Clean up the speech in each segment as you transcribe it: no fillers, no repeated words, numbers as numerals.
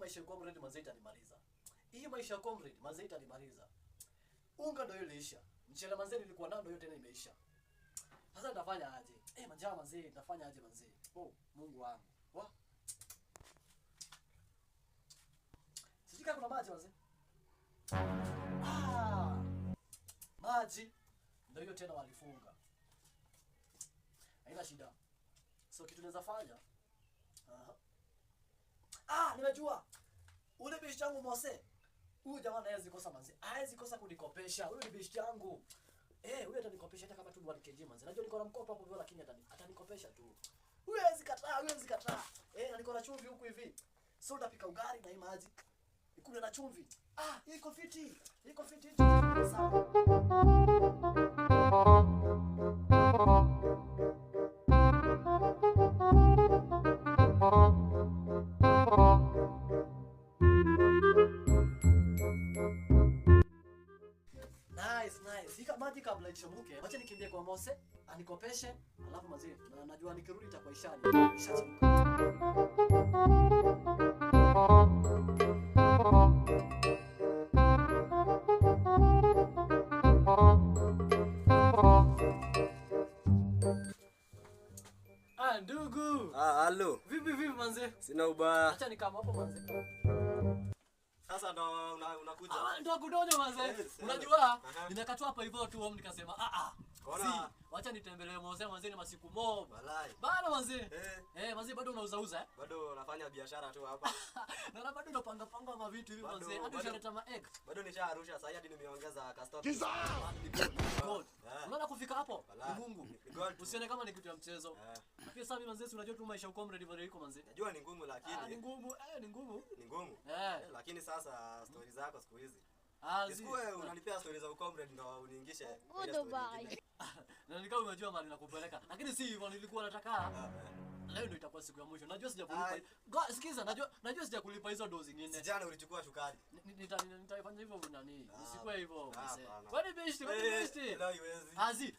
maisha ya comrade manze itanimaliza. Hii maisha ya comrade manze itanimaliza. Unga ndio ilisha. Mchele manze nilikuwa nao ndio tena imeisha. Sasa nitafanya aje? Manjaa manze, nitafanya aje manze? Oh, Mungu wangu. Wa? Sijika kuna maji manze. Maji ndio hiyo tena walifunga. Haina shida. So kitu naweza fanya. Nimejua. Ule bishi yangu Mose. Huyu jamaa hawezi kosa manze. Hawezi kosa kunikopesha. Huyu ni bishi yangu. Huyu atanikopesha hata kama tu 1 kg manze. Najua niko na mkopo hapo vile lakini atanikopesha tu. Huyu hawezi kataa. Na niko na chumvi huku hivi. So utapika ugali na hii maji. Ikule na chumvi. Iko fiti. Sawa. Nice. Hika maji kabla ichemuke. Wacha nikimbie kwa Mose, anikopeshe, alafu mazi. Na najua nikirudi itakuwa ishachemuka. Ndugu. Halo. Vipi manze? Sina ubaya. Acha nikama hapo manze. Sasa ndo unakuja. Ndo kudonyo manze. Unajua nimekatoa hapa hivyo tu nikasema Ona. Wacha nitembelee Mose ni masiku mob. Walai. Bado manze. Manze bado unauza Bado unafanya biashara tu hapa. Na bado unapanga ma vitu hivi manze. Hadi ushaleta ma egg. Bado nishaarusha sasa hadi nimeongeza customer. God. Unaona kufika hapo? Ni Mungu. Usione kama ni kitu ya mchezo. Lakini sasa manze unajua tu maisha uko comrade iko manze. Najua ni ngumu lakini. Ni ngumu. Ni ngumu. Lakini sasa stories zako siku hizi. Wewe unanipea stories za comrade ndo uniingishe. Na nikao unajua mali nakupeleka. Lakini si hivyo nilikuwa nataka. Leo ndio itakuwa siku ya mwisho. Najua sijakulipa. Sikiza, najua sijakulipa hizo dozi zingine. Jana ulichukua shukari. Nitafanya hivyo nani? Usikwe hivyo mzee. Kwani besti? Leo iwezi.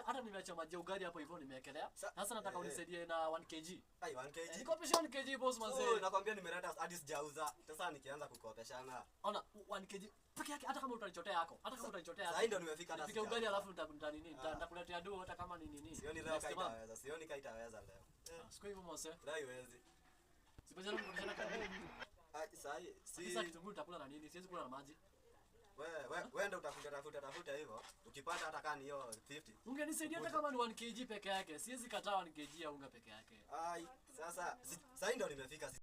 Hata nimeacha maji ugali hapo hivyo nimewekelea. Sasa nataka unisaidie na 1 kg. 1 kg. Nikopesha 1 kg boss mzee. Nakwambia nimeleta hadi sijauza. Sasa nikianza kukopeshana. Ona 1 kg peke yake hata kama utanichotea yako. Sasa ndio nimefika hata. Nipike ugali alafu nitakuletea doo hata kama ni nini. Sioni leo kaitaweza. Sioni kaitaweza leo. Siku hivyo Mose. Leo iwezi. Sipajana kumshana kama sasa kitunguu utakula na nini? Siwezi kula na maji. Wewe ndio utafuta hivyo. Ukipata hata kama ni hiyo 50. Ungenisaidia hata kama ni 1 kg peke yake. Siwezi kataa 1 kg ya unga peke yake. Sasa ndio nimefika.